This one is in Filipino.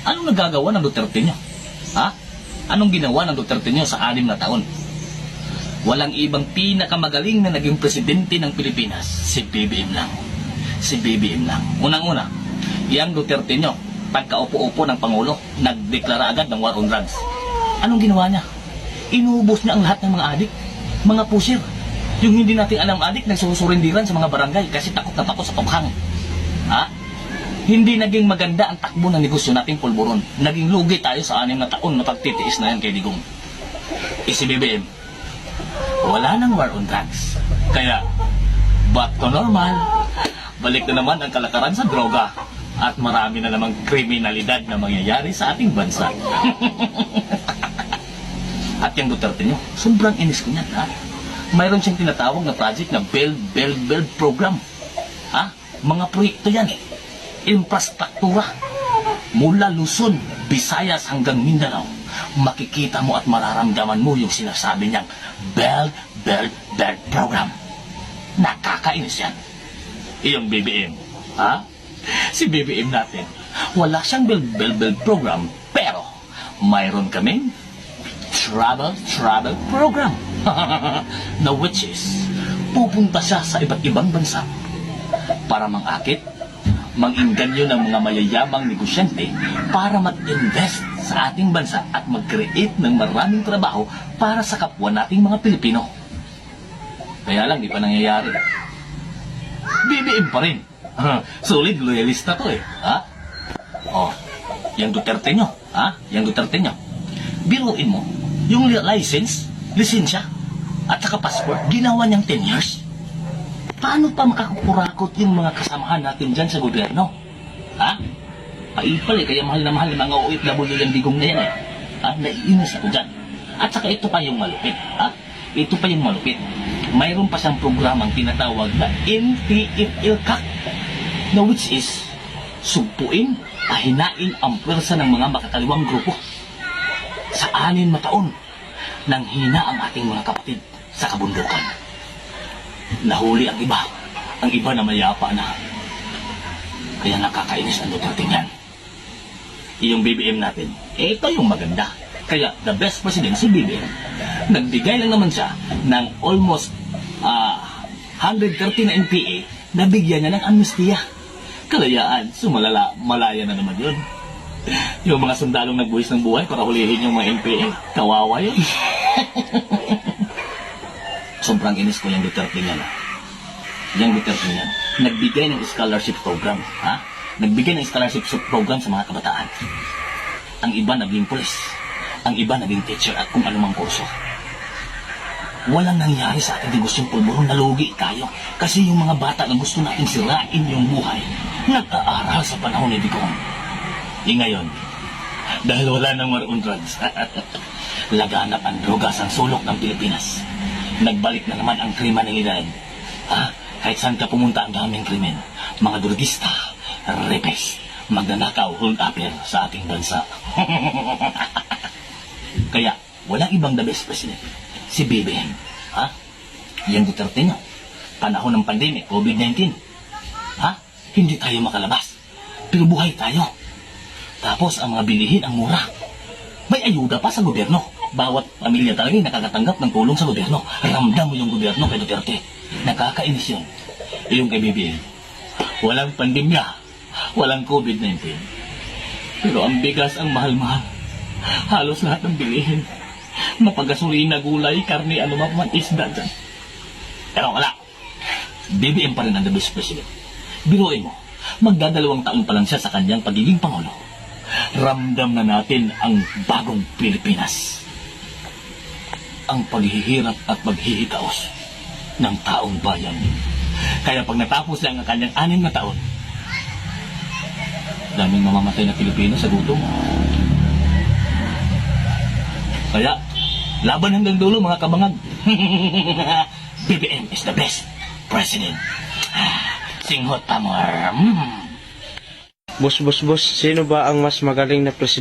Anong nagagawa ng Duterte nyo? Ha? Anong ginawa ng Duterte nyo sa 6 na taon? Walang ibang pinakamagaling na naging presidente ng Pilipinas, si BBM lang. Si BBM lang. Unang-una, yang Duterte nyo, pagkaupo-upo ng Pangulo, nagdeklara agad ng war on drugs. Anong ginawa niya? Inubos niya ang lahat ng mga adik, mga pusir. Yung hindi natin alam adik, nagsusurindiran sa mga barangay kasi takot na takot sa tukhang. Ha? Hindi naging maganda ang takbo ng negosyo nating pulburon. Naging lugi tayo sa 6 na taon na pagtitiis na yan kay Digong. Si BBM, wala nang war on drugs. Kaya, back to normal. Balik na naman ang kalakaran sa droga. At marami na namang kriminalidad na mangyayari sa ating bansa. At yung Duterte nyo, sobrang inis ko niyan, ha? Mayroon siyang tinatawag na project na Build Program. Ha? Mga proyekto yan, eh. Infrastruktura. Mula Luzon, Visayas hanggang Mindanao. Makikita mo at mararamdaman mo yung sinasabi niyang Build Program. Nakakainis yan. Iyong BBM, ha? Si BBM natin, wala siyang Build Program, pero mayroon kaming travel program. Na which is, pupunta siya sa iba't ibang bansa para mangakit, manginganyo ng mga mayayamang negosyante para mag-invest sa ating bansa at mag-create ng maraming trabaho para sa kapwa nating mga Pilipino. Kaya lang, di pa nangyayari. BBM pa rin. Solid loyalista to eh. Ha? Oh, yung Duterte nyo. Ha? Yung Duterte nyo. Biruin mo, yung lisensya, at saka passport, ginawa niyang 10 years. Paano pa makakurakot yung mga kasamahan natin dyan sa gobyerno? Ha? Paipal eh, kaya mahal na mahal ng mga OFW yung Digong na yan eh. Ha? Naiinis ako dyan. At saka ito pa yung malupit. Ha? Ito pa yung malupit. Mayroon pa siyang programang tinatawag na NTF-ILCAC, na which is sugpuin, pahinain ang pwersa ng mga makakaliwang grupo. Sa 6 na taon, nang hina ang ating mga kapatid sa kabundukan. Nahuli ang iba na mayapa na. Kaya nakakainis ang Duterte niyan. Iyong BBM natin, ito yung maganda. Kaya the best president si BBM. Nagbigay lang naman siya ng almost 130 na NPA na bigyan niya ng amnestiya. Kalayaan, malaya na naman yun. Yung mga sundalong nagbuhis ng buhay para hulihin yung mga NPA, kawawa yun. Sobrang inis ko yung Duterte niya. Yung Duterte niya, nagbigay ng scholarship program. Ha? Nagbigay ng scholarship program sa mga kabataan. Ang iba naging pulis. Ang iba naging teacher at kung anumang kurso. Walang nangyari sa ating negosyong pulburon, nalugi tayo. Kasi yung mga bata na gusto natin sirain yung buhay, nag-aaral sa panahon ni Digong. Ngayon, dahil wala nang war on drugs, laganap ang droga sa sulok ng Pilipinas. Nagbalik na naman ang kriminalidad. Kahit saan ka pumunta ang daming krimen. Mga drugista, rapist, magnanakaw, hold-upper sa ating bansa. Kaya, walang ibang the best president. Si BBM. Yan Duterte nyo. Panahon ng pandemic, COVID-19. Hindi tayo makalabas. Pero buhay tayo. Tapos ang mga bilihin ang mura. May ayuda pa sa gobyerno. Bawat pamilya talaga nakakatanggap ng tulong sa gobyerno. Ramdam mo yung gobyerno kay Duterte. Nakakainis yun. Yung kay BBM, walang pandemya, walang COVID-19. Pero ang bigas ang mahal-mahal. Halos lahat ng bilihin. Mapagasolina, gulay, karne, ano man isda dyan. Pero wala. BBM pa rin ang the best president. Biruin mo, magdadalawang taon pa lang siya sa kanyang pagiging Pangulo. Ramdam na natin ang bagong Pilipinas. Ang paghihirap at paghihikaos ng taong bayan. Kaya pag natapos lang ang kanyang 6 na taon, daming mamamatay na Pilipino sa gutom. Kaya, laban hanggang dulo mga kabangag. BBM is the best president. Singhot pa more. Boss, sino ba ang mas magaling na presidente?